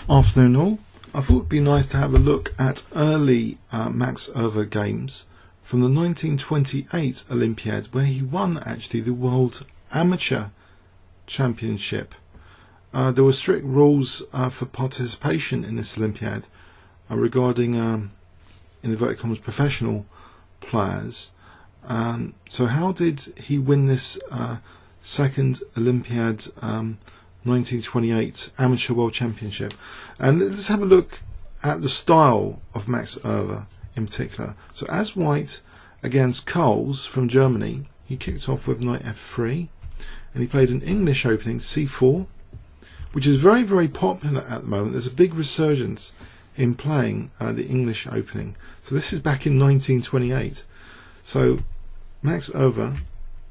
Afternoon all. I thought it would be nice to have a look at early Max Euwe games from the 1928 Olympiad, where he won actually the World Amateur Championship. There were strict rules for participation in this Olympiad regarding, in inverted commas, professional players. So how did he win this second Olympiad 1928 Amateur World Championship? And let's have a look at the style of Max Euwe in particular. So as white against Coles from Germany, he kicked off with knight f3, and he played an English opening c4, which is very, very popular at the moment. There's a big resurgence in playing the English opening. So this is back in 1928. So Max Euwe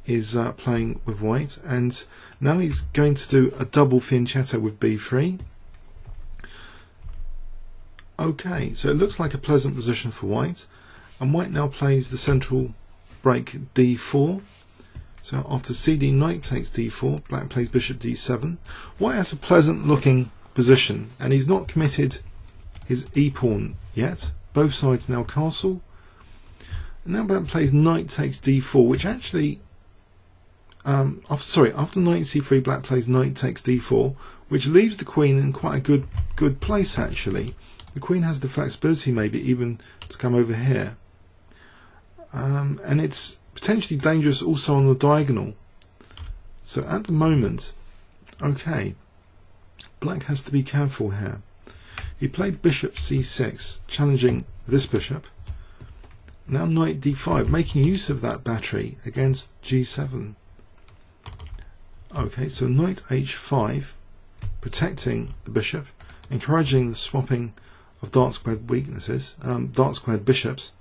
is playing with white, and now he's going to do a double fianchetto with b3. Okay, so it looks like a pleasant position for white, and white now plays the central break d4. So after cd, knight takes d4, black plays bishop d7. White has a pleasant looking position, and he's not committed his e-pawn yet. Both sides now castle. And now black plays knight takes d4, which actually after knight c3, black plays knight takes d4, which leaves the queen in quite a good place actually. The queen has the flexibility maybe even to come over here, and it's potentially dangerous also on the diagonal. So at the moment, okay, black has to be careful here. He played bishop c6, challenging this bishop. Now knight d5, making use of that battery against g7. Okay, so knight h5, protecting the bishop, encouraging the swapping of dark squared weaknesses, dark squared bishops.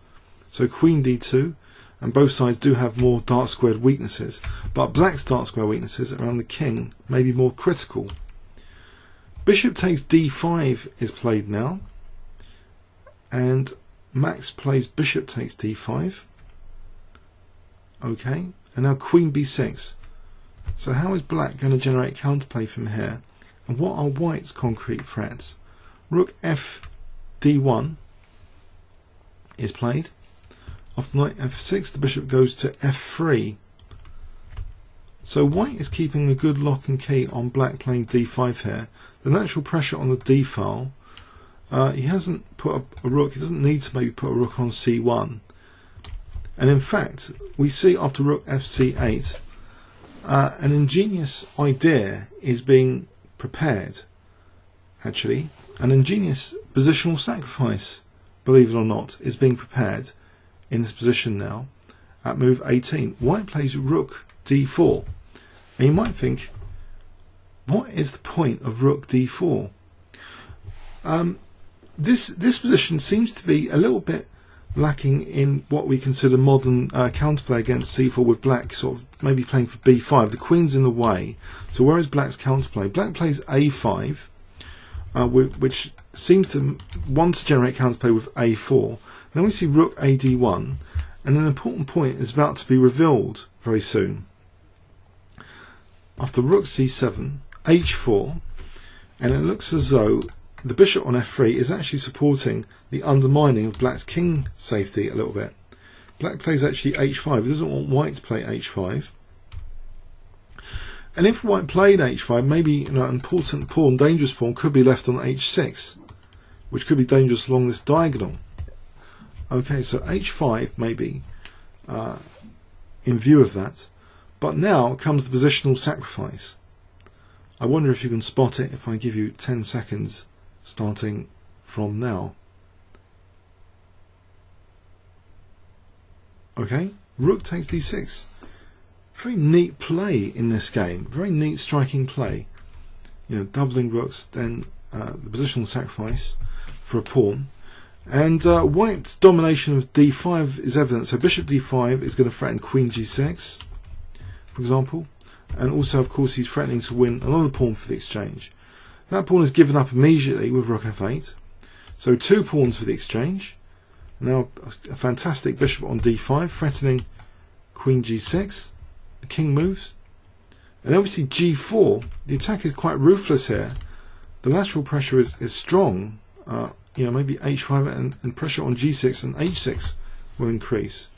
So queen d2, and both sides do have more dark squared weaknesses, but black's dark square weaknesses around the king may be more critical. Bishop takes d5 is played now, and Max plays bishop takes d5. Okay, and now queen b6. So how is black going to generate counterplay from here? And what are white's concrete threats? Rook f d1 is played. After knight f6, the bishop goes to f3. So white is keeping a good lock and key on black playing d5 here. The natural pressure on the d file. He hasn't put a rook. He doesn't need to maybe put a rook on c1. And in fact, we see after rook fc8, an ingenious idea is being prepared. Actually, an ingenious positional sacrifice, believe it or not, is being prepared in this position now at move 18. White plays rook d4, and you might think, what is the point of rook d4? This position seems to be a little bit lacking in what we consider modern counterplay against c4, with black sort of maybe playing for b5. The queen's in the way, so where is black's counterplay? Black plays a5, which seems to want to generate counterplay with a4. Then we see rook ad1, and an important point is about to be revealed very soon. After rook c7, h4, and it looks as though the bishop on f3 is actually supporting the undermining of black's king safety a little bit. Black plays actually h5. He doesn't want white to play h5. And if white played h5, maybe an important pawn, dangerous pawn, could be left on h6, which could be dangerous along this diagonal. Okay, so h5 maybe in view of that. But now comes the positional sacrifice. I wonder if you can spot it if I give you 10 seconds starting from now. Okay, rook takes d6. Very neat play in this game. Very neat striking play. You know, doubling rooks, then the positional sacrifice for a pawn. And white's domination of d5 is evident. So bishop d5 is going to threaten queen g6, for example. And also, of course, he's threatening to win another pawn for the exchange. That pawn is given up immediately with rook f8. So 2 pawns for the exchange. Now a fantastic bishop on d5, threatening queen g6. The king moves. And obviously g4, the attack is quite ruthless here. the lateral pressure is strong, you know, maybe h5 and pressure on g6 and h6 will increase.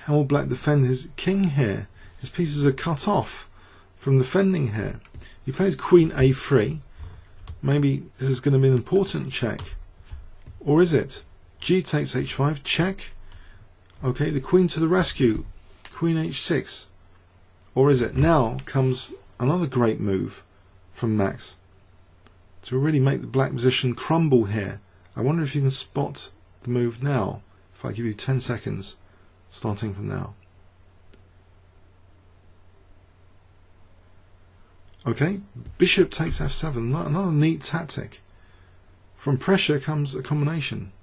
How will black defend his king here? His pieces are cut off from defending here. He plays queen a3. Maybe this is going to be an important check. Or is it? G takes h5, check. Okay, the queen to the rescue. Queen h6. Or is it? Now comes another great move from Max to really make the black position crumble here. I wonder if you can spot the move now, if I give you 10 seconds starting from now. Okay, bishop takes f7, another neat tactic. From pressure comes a combination.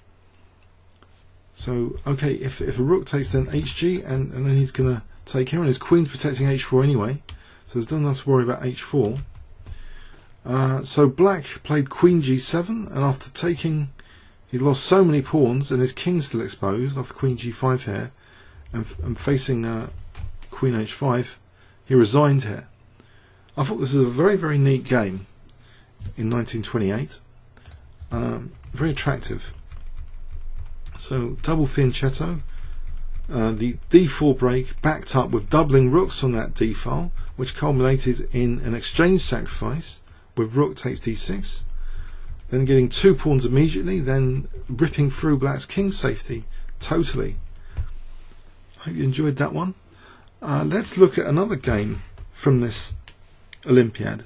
So, okay, if a rook takes then hg, and then he's going to take here, and his queen's protecting h4 anyway, so there's nothing to worry about h4. So black played queen g7, and after taking, he's lost so many pawns, and his king's still exposed after queen g5 here, and facing queen h5, he resigned here. I thought this is a very, very neat game in 1928. Very attractive. So double fianchetto, the d4 break backed up with doubling rooks on that d file, which culminated in an exchange sacrifice with rook takes d6, then getting 2 pawns immediately, then ripping through black's king safety totally. I hope you enjoyed that one. Let's look at another game from this Olympiad.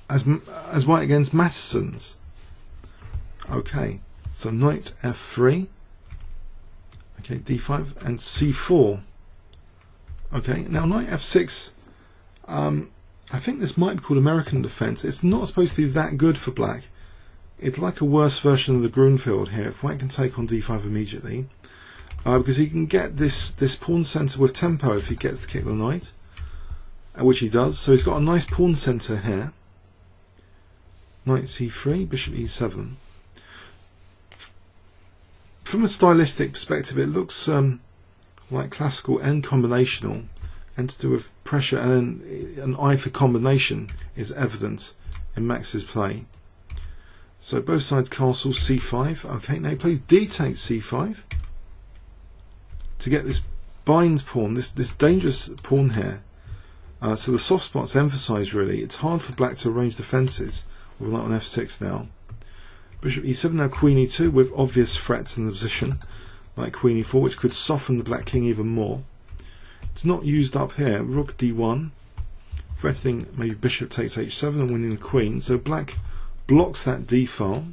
as white against Matteson's. Okay, so knight f3, okay, d5 and c4. Okay, now knight f6, I think this might be called American defense. It's not supposed to be that good for black. It's like a worse version of the Grunfeld here. If white can take on d5 immediately, because he can get this pawn center with tempo if he gets to kick the knight, which he does. So he's got a nice pawn center here. Knight c3, bishop e7. From a stylistic perspective, it looks like classical and combinational, and to do with pressure, and an eye for combination is evident in Max's play. So both sides castle c5. Okay, now he plays d takes c5 to get this binds pawn, this dangerous pawn here. So the soft spot's emphasised really. It's hard for black to arrange defences with knight on f6 now. Bishop e7, now queen e2 with obvious threats in the position, like queen e4, which could soften the black king even more. It's not used up here. Rook d1, threatening maybe bishop takes h7 and winning the queen. So black blocks that d file.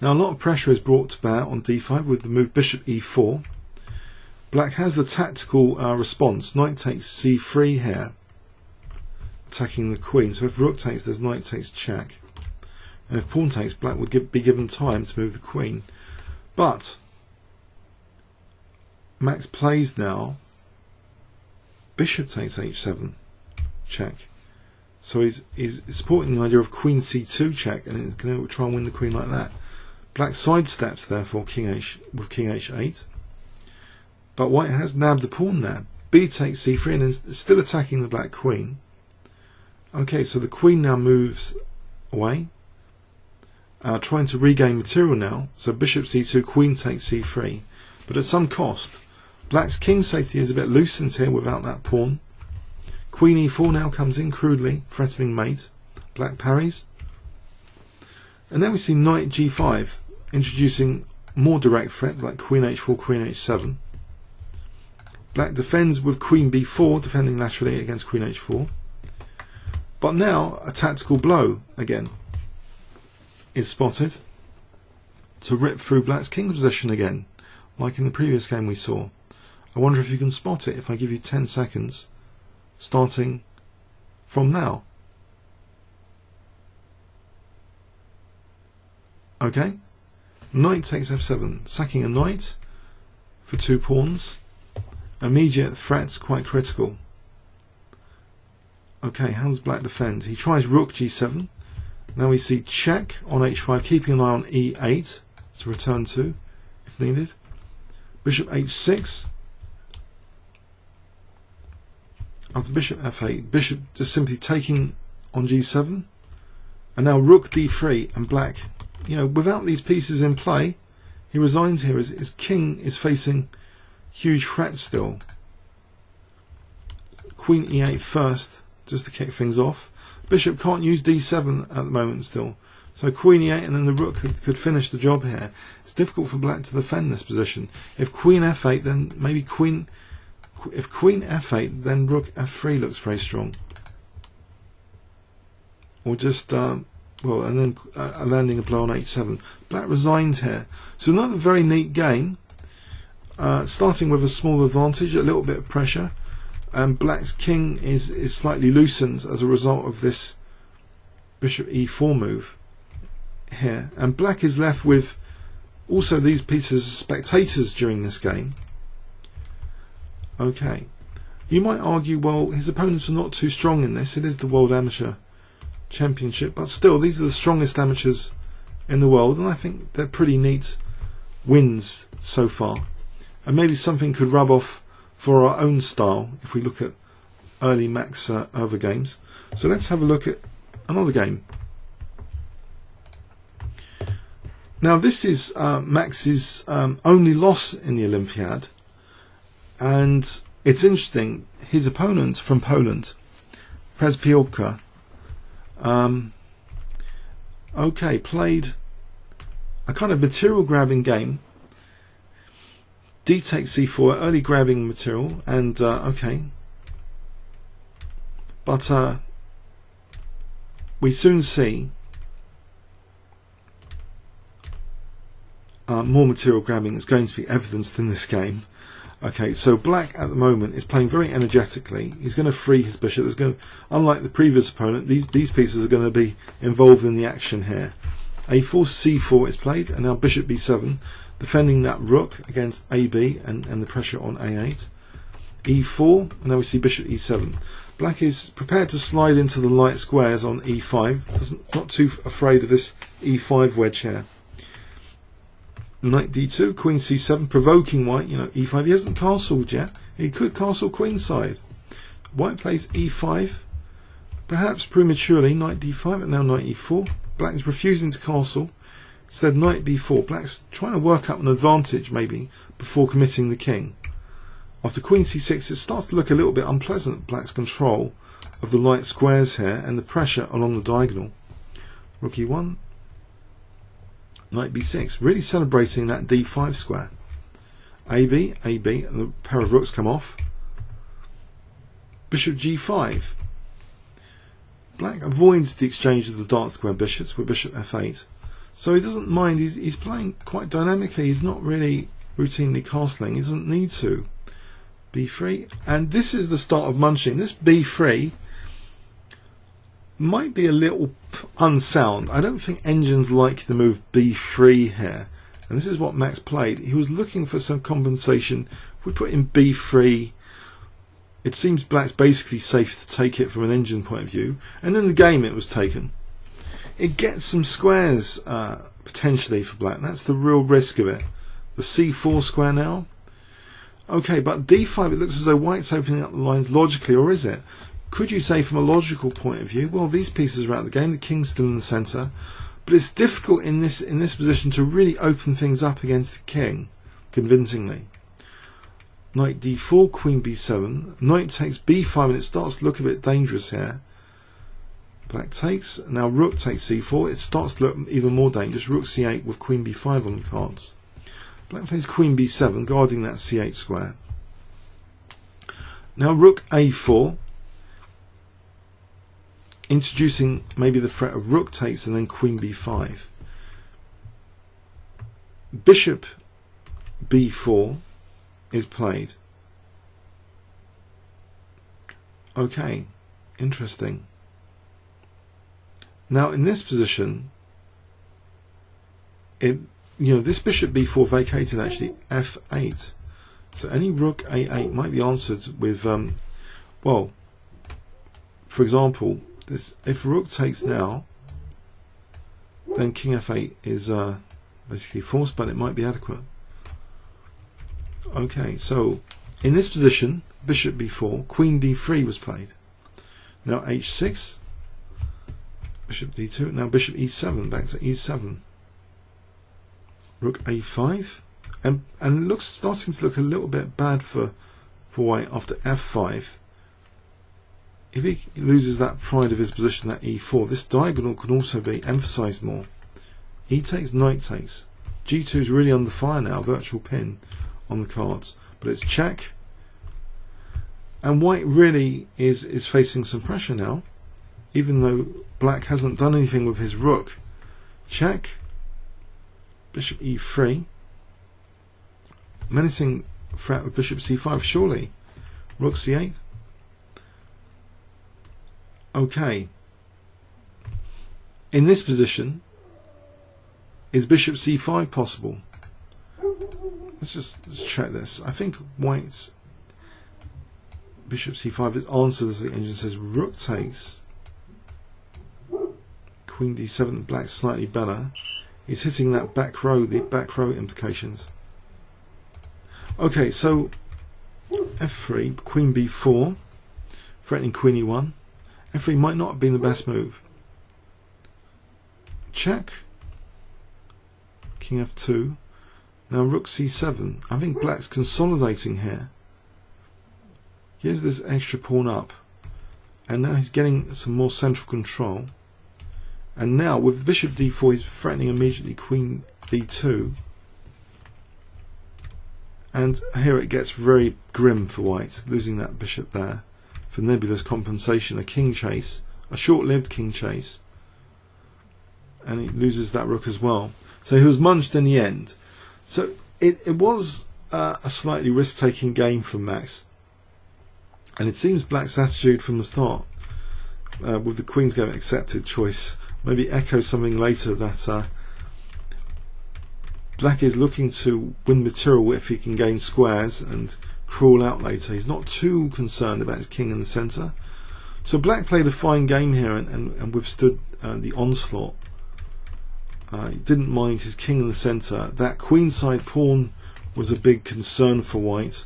Now a lot of pressure is brought to bear on d5 with the move bishop e4. Black has the tactical response. Knight takes c3 here, attacking the queen. So if rook takes, there's knight takes check. And if pawn takes, black would be given time to move the queen. But Max plays now bishop takes h7 check. So he's supporting the idea of queen c2 check, and he's going to try and win the queen like that. Black sidesteps therefore king with king h8. But white has nabbed the pawn there. B takes c3 and is still attacking the black queen. Okay, so the queen now moves away, trying to regain material now. So bishop c2, queen takes c3, but at some cost. Black's king safety is a bit loosened here without that pawn. Queen e4 now comes in crudely, threatening mate. Black parries. And then we see knight g5, introducing more direct threats like queen h4, queen h7. Black defends with queen b4, defending laterally against queen h4. But now a tactical blow again is spotted to rip through black's king position again, like in the previous game we saw. I wonder if you can spot it if I give you 10 seconds starting from now. Okay, knight takes f7, sacking a knight for 2 pawns. Immediate threats quite critical. Okay, how does black defend? He tries rook g7. Now we see check on h5, keeping an eye on e8 to return to if needed. Bishop h6. after bishop f8, bishop just simply taking on g7, and now rook d3, and black, without these pieces in play, he resigns here. His king is facing huge threats still. Queen e8 first, just to kick things off. Bishop can't use d7 at the moment still. So queen e8 and then the rook could finish the job here. It's difficult for black to defend this position. If queen f8, then maybe if queen f8, then rook f3 looks very strong. Or just, and then landing a blow on h7. Black resigns here. So another very neat game, starting with a small advantage, a little bit of pressure. And black's king is slightly loosened as a result of this bishop e4 move here, and black is left with also these pieces as spectators during this game. Okay, you might argue, well, his opponents are not too strong in this. It is the World Amateur Championship, but still these are the strongest amateurs in the world, and I think they're pretty neat wins so far, and maybe something could rub off for our own style if we look at early Max Euwe games. So let's have a look at another game. Now this is Max's only loss in the Olympiad, and it's interesting, his opponent from Poland, Piłka, played a kind of material grabbing game. D takes c4, early grabbing material, and but we soon see more material grabbing is going to be evidenced in this game. Okay, so black at the moment is playing very energetically. He's going to free his bishop. There's going to, unlike the previous opponent, these pieces are going to be involved in the action here. a4, c4 is played, and now bishop b7, defending that rook against ab and the pressure on a8. e4, and now we see bishop e7. Black is prepared to slide into the light squares on e5. Not too afraid of this e5 wedge here. Knight d2, queen c7, provoking white. E5. He hasn't castled yet. He could castle queenside. White plays e5, perhaps prematurely. Knight d5, and now knight e4. Black is refusing to castle. Instead, knight b4. Black's trying to work up an advantage maybe before committing the king. After queen c6, it starts to look a little bit unpleasant. Black's control of the light squares here and the pressure along the diagonal. Rook e1. Knight b6, really celebrating that d5 square. AB, and the pair of rooks come off. Bishop g5. Black avoids the exchange of the dark square bishops with bishop f8. So he doesn't mind, he's playing quite dynamically, he's not really routinely castling, he doesn't need to. b3, and this is the start of munching. This b3 might be a little unsound. I don't think engines like the move b3 here, and this is what Max played. He was looking for some compensation. If we put in b3, it seems black's basically safe to take it from an engine point of view, and in the game it was taken. It gets some squares potentially for black. That's the real risk of it. The c4 square now. Okay, but d5, it looks as though white's opening up the lines logically, or is it? Could you say from a logical point of view, well, these pieces are out of the game, the king's still in the centre, but it's difficult in this position to really open things up against the king convincingly. Knight d4, queen b7, knight takes b5, and it starts to look a bit dangerous here. Black takes, now rook takes c4, it starts to look even more dangerous. Rook c8 with queen b5 on the cards. Black plays queen b7, guarding that c8 square. Now rook a4, introducing maybe the threat of rook takes and then queen b5. Bishop b4 is played. Okay, interesting. Now in this position, this bishop b4 vacated actually f8. So any rook a8 might be answered with, well, for example, if rook takes now, then king f8 is basically forced, but it might be adequate. Okay, so In this position, bishop b4, queen d3 was played. Now h6, bishop d2, now bishop e7, back to e7. Rook a5, and it looks starting to look a little bit bad for white after f5. If he loses that pride of his position, that e4, this diagonal can also be emphasized more. E takes, knight takes. g2 is really under fire now, virtual pin on the cards, but it's check. And white really is facing some pressure now, even though black hasn't done anything with his rook. Check, bishop e3, menacing threat with bishop c5, surely. Rook c8. Okay. In this position, is bishop c5 possible? Let's check this. I think white's bishop c5 is answered as the engine says. Rook takes, queen d7, black's slightly better. He's hitting that back row, the back row implications. Okay, so f3, queen b4, threatening queen e1. f3 might not have been the best move. Check, king f2. Now rook c7. I think black's consolidating here. Here's this extra pawn up, and now he's getting some more central control. And now with bishop d4, he's threatening immediately queen d2. And here it gets very grim for white, losing that bishop there. For nebulous compensation, a king chase, a short-lived king chase, and he loses that rook as well. So he was munched in the end. So it was a slightly risk-taking game for Max. And it seems black's attitude from the start, with the queen's game accepted choice, maybe echo something later that black is looking to win material if he can gain squares and crawl out later. He's not too concerned about his king in the centre. So black played a fine game here and withstood the onslaught. He didn't mind his king in the centre. That queenside pawn was a big concern for white,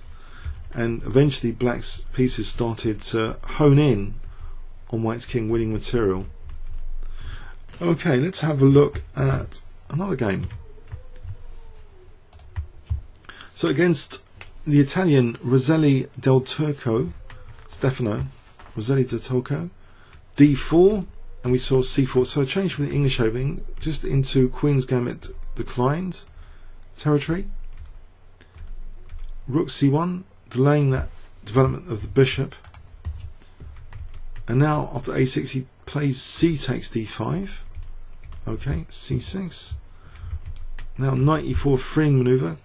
and eventually black's pieces started to hone in on white's king, winning material. Okay, let's have a look at another game. So against the Italian Rosselli del Turco, Stefano Rosselli del Turco, d4, and we saw c4. So a change from the English Open just into Queen's Gambit declined territory. Rook c1, delaying that development of the bishop. And now after a6 he plays c takes d5. Okay, c6. Now knight e4 freeing maneuver.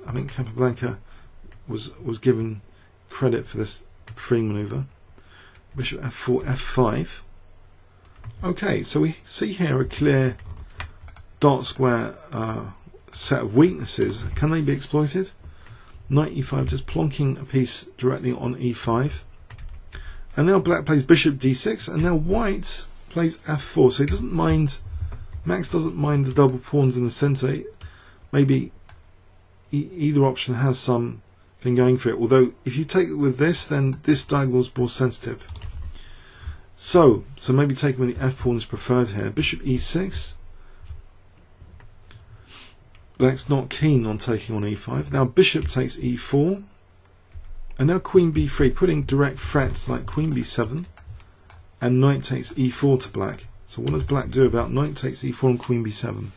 I think Capablanca was given credit for this freeing maneuver. Bishop f4, f5. Okay, so we see here a clear dark square set of weaknesses. Can they be exploited? Knight e5, just plonking a piece directly on e5. And now black plays bishop d6, and now white plays f4. So he doesn't mind, Max doesn't mind the double pawns in the centre. Maybe either option has something going for it. Although if you take it with this, then this diagonal is more sensitive. So maybe taking when the f pawn is preferred here. Bishop e6. Black's not keen on taking on e5. Now bishop takes e4. And now queen b3, putting direct threats like queen b7. And knight takes e4 to black. So what does black do about knight takes e4 and queen b7?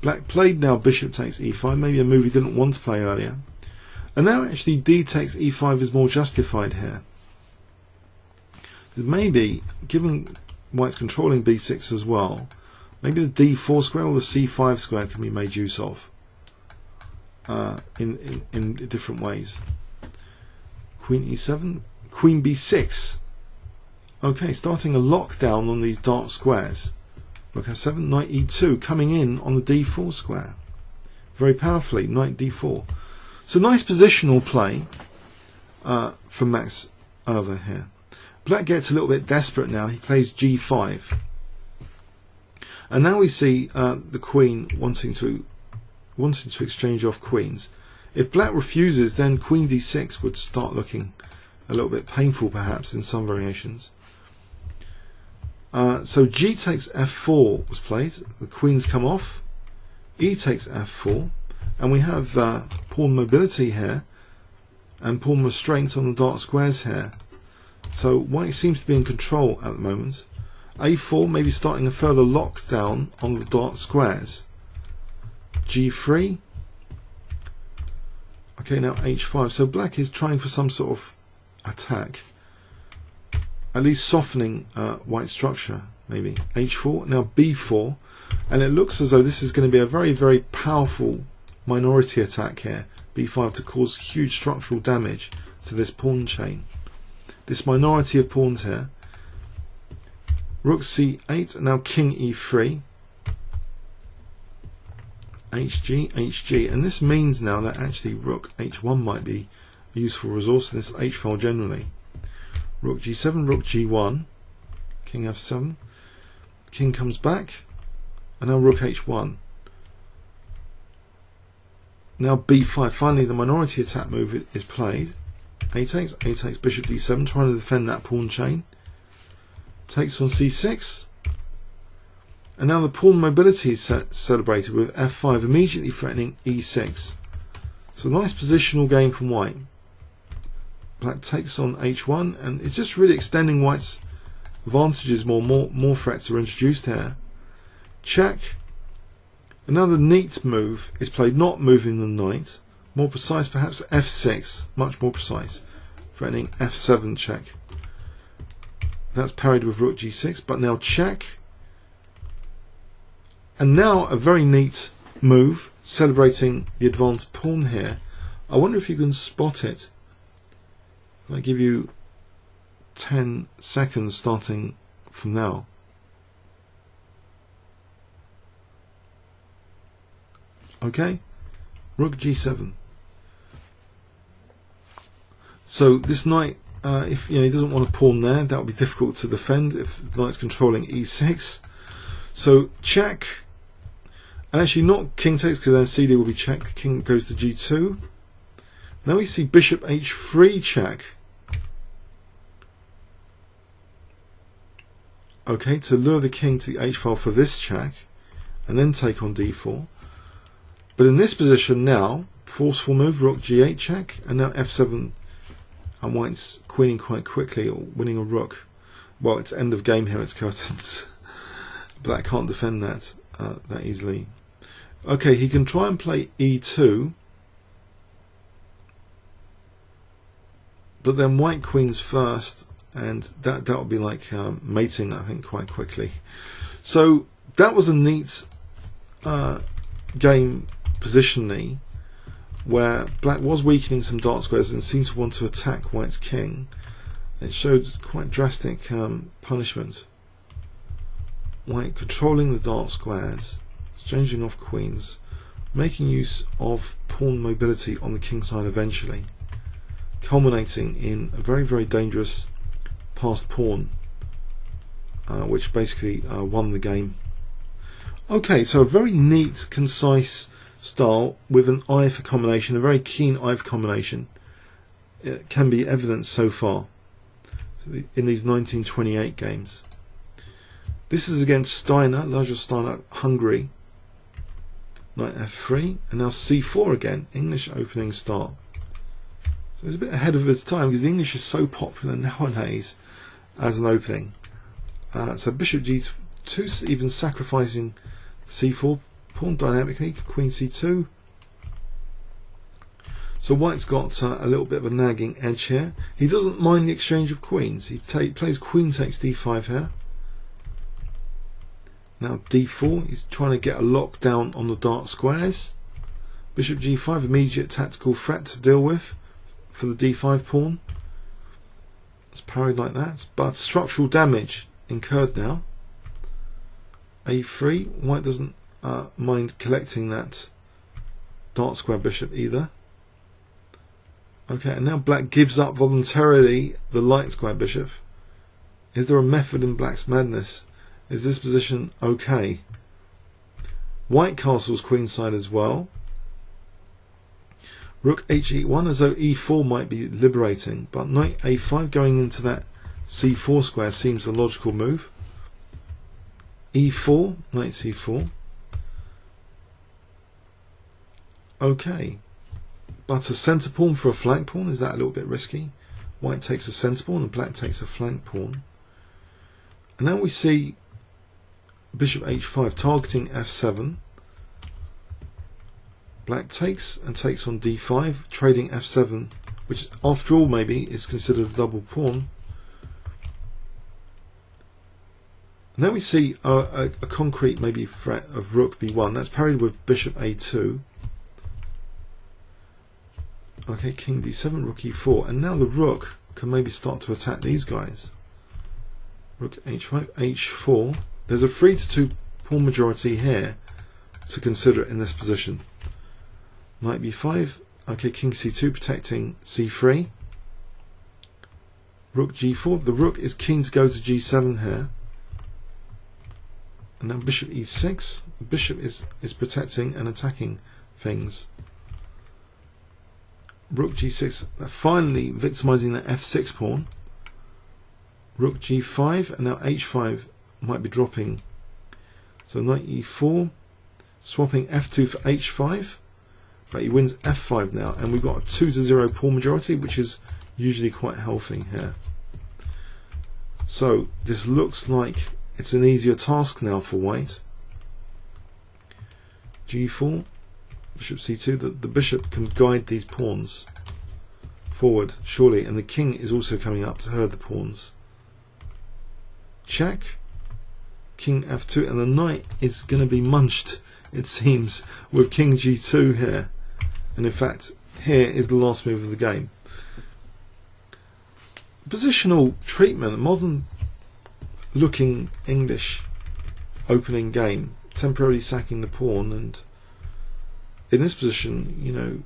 Black played now bishop takes e5, maybe a move he didn't want to play earlier. And now actually d takes e5 is more justified here. Because maybe, given white's controlling b6 as well, maybe the d4 square or the c5 square can be made use of in different ways. Queen e7, queen b6. Okay, starting a lockdown on these dark squares. Rook f7, knight e2, coming in on the d4 square. Very powerfully, knight d4. So nice positional play from Max Euwe here. Black gets a little bit desperate now. He plays g5. And now we see the queen wanting to exchange off queens. If black refuses, then queen d6 would start looking a little bit painful perhaps in some variations. So g takes f4 was played, the queens come off, e takes f4, and we have pawn mobility here and pawn restraint on the dark squares here. So white seems to be in control at the moment. a4 maybe starting a further lockdown on the dark squares. g3. Okay, now h5. So black is trying for some sort of attack, at least softening white structure, maybe. h4, now b4, and it looks as though this is going to be a very, very powerful minority attack here, b5, to cause huge structural damage to this pawn chain. This minority of pawns here. Rook c8, now king e3, hg, hg, and this means now that actually rook h1 might be a useful resource in this h file generally. Rook g7, rook g1, king f7, king comes back, and now rook h1. Now b5, finally the minority attack move is played. A takes, bishop d7, trying to defend that pawn chain. Takes on c6. And now the pawn mobility is celebrated with f5, immediately threatening e6. So nice positional game from white. Black takes on h1, and it's just really extending white's advantages more. More threats are introduced here. Check. Another neat move is played, not moving the knight. More precise, perhaps f6, much more precise, threatening f7 check. That's parried with rook g6, but now check. And now a very neat move, celebrating the advanced pawn here. I wonder if you can spot it. I give you 10 seconds starting from now. Okay, rook g7. So this knight, if he doesn't want a pawn there, that would be difficult to defend if the knight's controlling e6. So check, and actually not king takes, because then cd will be checked. King goes to g2. Now we see bishop h3 check. Okay, to lure the king to the h file for this check, and then take on d4. But in this position now, forceful move, rook g8 check, and now f7, and white's queening quite quickly, or winning a rook. Well, it's end of game here, it's curtains. Black can't defend that that easily. Okay, he can try and play e2, but then white queens first, and that would be like mating, I think, quite quickly. So that was a neat game positionally, where black was weakening some dark squares and seemed to want to attack white's king. It showed quite drastic punishment. White controlling the dark squares, exchanging off queens, making use of pawn mobility on the king side eventually, culminating in a very, very dangerous passed pawn, which basically won the game. Okay, so a very neat, concise style with an eye for combination, a very keen eye for combination. It can be evident so far in these 1928 games. This is against Steiner, Lajos Steiner, Hungary. Knight f3, and now c4 again, English opening start. So it's a bit ahead of its time, because the English is so popular nowadays as an opening. So bishop g2, even sacrificing c4 pawn dynamically, queen c2. So white's got a little bit of a nagging edge here. He doesn't mind the exchange of queens. He plays queen takes d5 here. Now d4, he's trying to get a lockdown on the dark squares. Bishop g5, immediate tactical threat to deal with for the d5 pawn. It's parried like that, but structural damage incurred now. a3, white doesn't mind collecting that dark square bishop either. Okay, and now black gives up voluntarily the light square bishop. Is there a method in black's madness? Is this position okay? White castles queenside as well. Rook h1, as though e4 might be liberating, but knight a5 going into that c4 square seems a logical move. e4, knight c4. Okay, but a centre pawn for a flank pawn, is that a little bit risky? White takes a centre pawn and black takes a flank pawn. And now we see bishop h5 targeting f7. Black takes and takes on d5, trading f7, which after all maybe is considered a double pawn. And then we see a concrete maybe threat of rook b1. That's parried with bishop a2. Okay, king d7, rook e4, and now the rook can maybe start to attack these guys. Rook h5, h4. There's a 3-2 pawn majority here to consider in this position. Knight b5. Okay, king c2 protecting c3. Rook g4. The rook is keen to go to g7 here. And now bishop e6. The bishop is protecting and attacking things. Rook g6, finally victimizing the f6 pawn. Rook g5, and now h5 might be dropping. So knight e4, swapping f2 for h5, but he wins f5 now, and we've got a 2-0 pawn majority, which is usually quite healthy here. So this looks like it's an easier task now for white. g4. Bishop c2, the bishop can guide these pawns forward, surely, and the king is also coming up to herd the pawns. Check, king f2, and the knight is going to be munched, it seems, with king g2 here. And in fact, here is the last move of the game. Positional treatment, modern looking English opening game, temporarily sacking the pawn, and in this position, you know,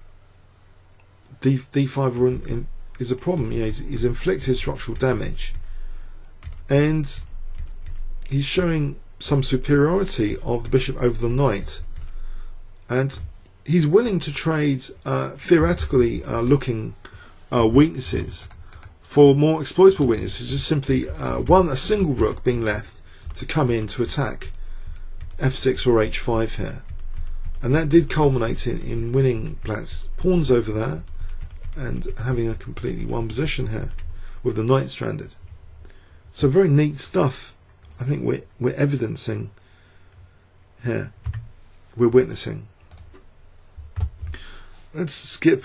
d5 is a problem. You know, he's inflicted structural damage, and he's showing some superiority of the bishop over the knight, and he's willing to trade theoretically looking weaknesses for more exploitable weaknesses. Just simply a single rook being left to come in to attack f6 or h5 here. And that did culminate in winning black's pawns over there and having a completely won position here with the knight stranded. So very neat stuff. I think we're evidencing here. We're witnessing. Let's skip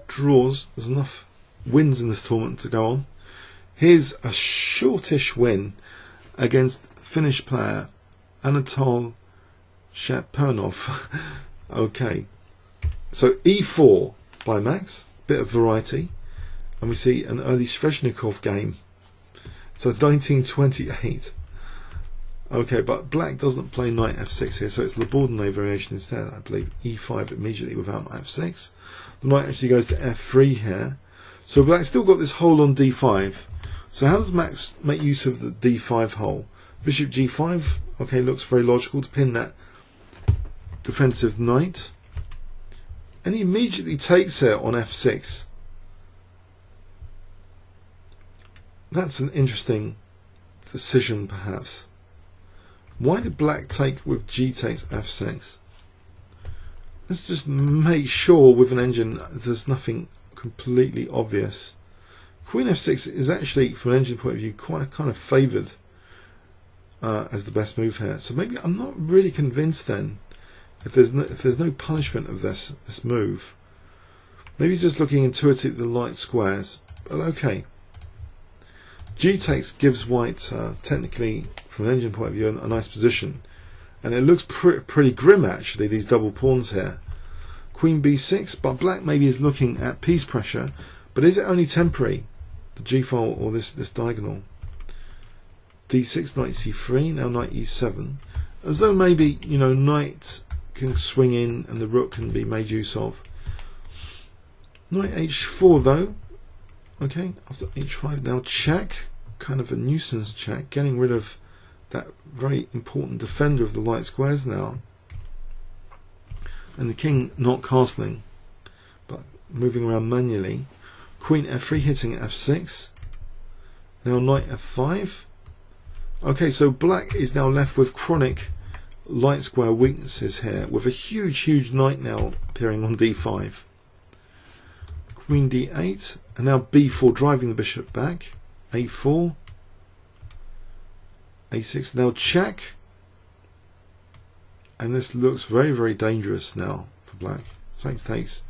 draws. There's enough wins in this tournament to go on. Here's a shortish win against Finnish player Anatol Shapernov. Okay, so e4 by Max, bit of variety, and we see an early Sveshnikov game. So 1928. Okay, but black doesn't play knight f6 here, so it's the Bourdonnais variation instead, I believe. e5 immediately without f6. The knight actually goes to f3 here. So black's still got this hole on d5. So how does Max make use of the d5 hole? Bishop g5, okay, looks very logical to pin that defensive knight. And he immediately takes it on f6. That's an interesting decision, perhaps. Why did black take with g takes f6? Let's just make sure with an engine there's nothing completely obvious. Queen f6 is actually, from an engine point of view, quite kind of favoured as the best move here. So maybe I'm not really convinced then if there's no punishment of this move. Maybe he's just looking intuitively at the light squares. But okay. G takes gives white technically, from an engine point of view, a nice position, and it looks pretty grim actually, these double pawns here. Queen b6, but black maybe is looking at piece pressure, but is it only temporary, the g file or this diagonal? d6, knight c3, now knight e7, as though maybe, you know, knight can swing in and the rook can be made use of. Knight h4 though. Okay, after h5, now check, kind of a nuisance check, getting rid of that very important defender of the light squares now, and the king not castling, but moving around manually. Queen f3 hitting f6. Now knight f5. Okay, so black is now left with chronic light square weaknesses here, with a huge knight now appearing on d5. Queen d8, and now b4 driving the bishop back. a4, a6, now check. And this looks very dangerous now for black. Takes.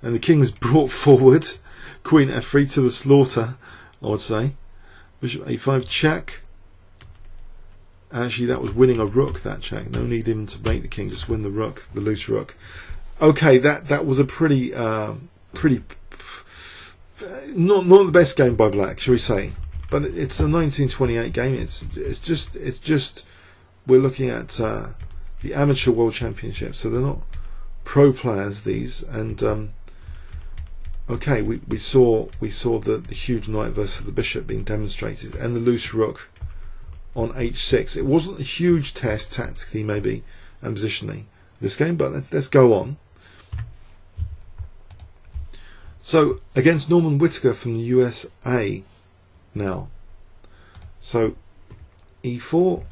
And the king is brought forward. Queen f3 to the slaughter, I would say. Bishop a5, check. Actually, that was winning a rook, that check. No need even to make the king, just win the rook, the loose rook. Okay, that was a pretty not the best game by black, shall we say? But it's a 1928 game. It's just we're looking at the amateur world championship, so they're not pro players, these. And okay, we saw the huge knight versus the bishop being demonstrated, and the loose rook on h6. It wasn't a huge test tactically, maybe, and positionally this game, but let's go on. So against Norman Whitaker from the USA now. So e4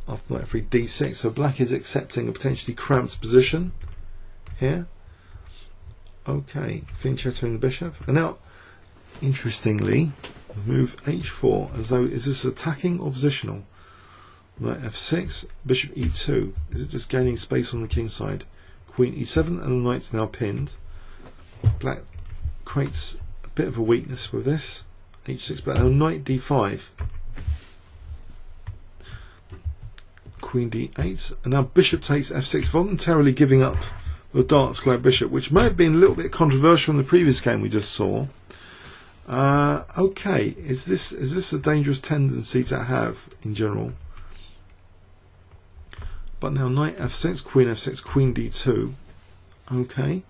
after knight f3, d6. So black is accepting a potentially cramped position here. Okay, fianchettoing the bishop, and now interestingly, move h4 as though, is this attacking or positional? Knight f6, bishop e2. Is it just gaining space on the king side? Queen e7, and the knight's now pinned. Black creates a bit of a weakness with this. h6, but now knight d5. Queen d8, and now bishop takes f6, voluntarily giving up the dark square bishop, which may have been a little bit controversial in the previous game we just saw. Okay, is this a dangerous tendency to have in general? But now knight f6, queen d2. Okay,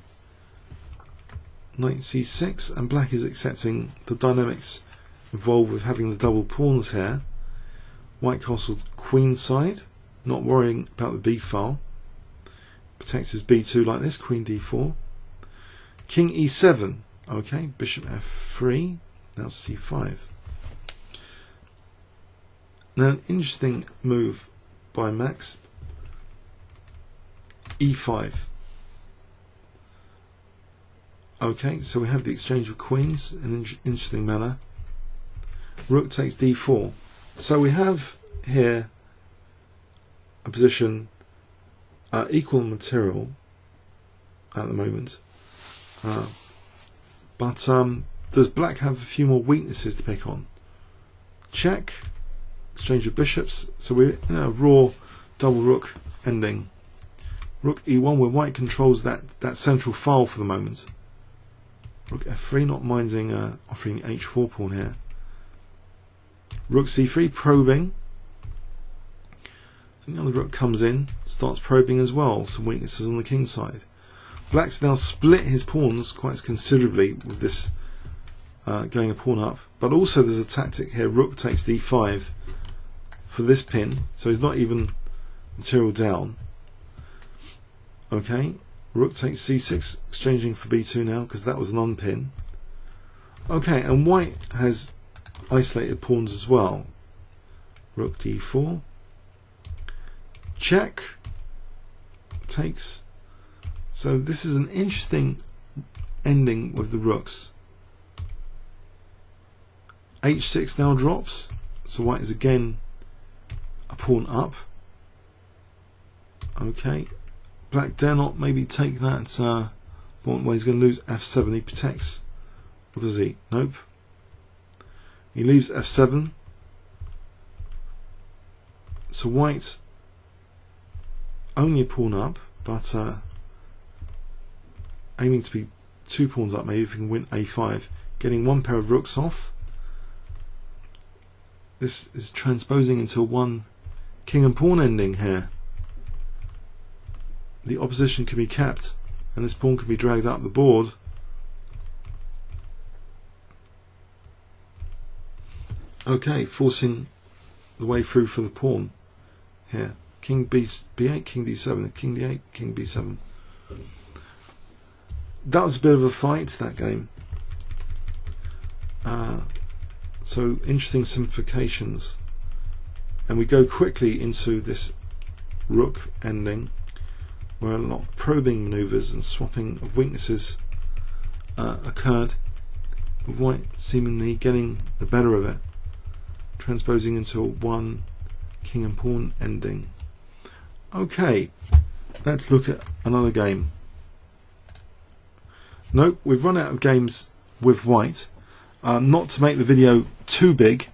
knight c6, and black is accepting the dynamics involved with having the double pawns here. White castle queen side, not worrying about the b file. Protects his b2 like this. Queen d4. King e7. Okay, bishop f3. Now c5. Now an interesting move by Max. e5. Okay, so we have the exchange of queens in an interesting manner. Rook takes d4. So we have here a position equal material at the moment, but does black have a few more weaknesses to pick on? Check, exchange of bishops, so we're in a raw double rook ending. Rook e1, where white controls that central file for the moment. Rook f3, not minding offering h4 pawn here. Rook c3, probing. I think the other rook comes in, starts probing as well, some weaknesses on the king side. Black's now split his pawns quite considerably with this going a pawn up, but also there's a tactic here, rook takes d5 for this pin, so he's not even material down. Okay, rook takes c6, exchanging for b2 now, because that was an unpin. Okay, and white has isolated pawns as well. Rook d4. Check. Takes. So this is an interesting ending with the rooks. h6 now drops, so white is again a pawn up. Okay, black dare not maybe take that pawn where he's going to lose f7. He protects. What does he? Nope. He leaves f7. So white only a pawn up, but aiming to be 2 pawns up, maybe if he can win a5, getting one pair of rooks off. This is transposing into one king and pawn ending here. The opposition can be kept, and this pawn can be dragged up the board. Okay, forcing the way through for the pawn here. King b8, king d7, king d8, king b7. that was a bit of a fight, that game. So interesting simplifications, and we go quickly into this rook ending, where a lot of probing manoeuvres and swapping of weaknesses occurred, with white seemingly getting the better of it, transposing into a 1 king and pawn ending. Okay, let's look at another game. Nope, we've run out of games with white. Not to make the video too big,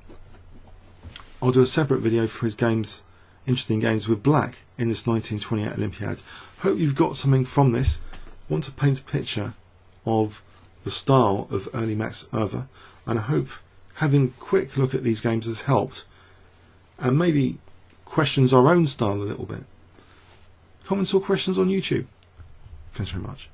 I'll do a separate video for his games, interesting games with black in this 1928 Olympiad. Hope you've got something from this. I want to paint a picture of the style of early Max Euwe, and I hope having a quick look at these games has helped, and maybe questions our own style a little bit. Comments or questions on YouTube. Thanks very much.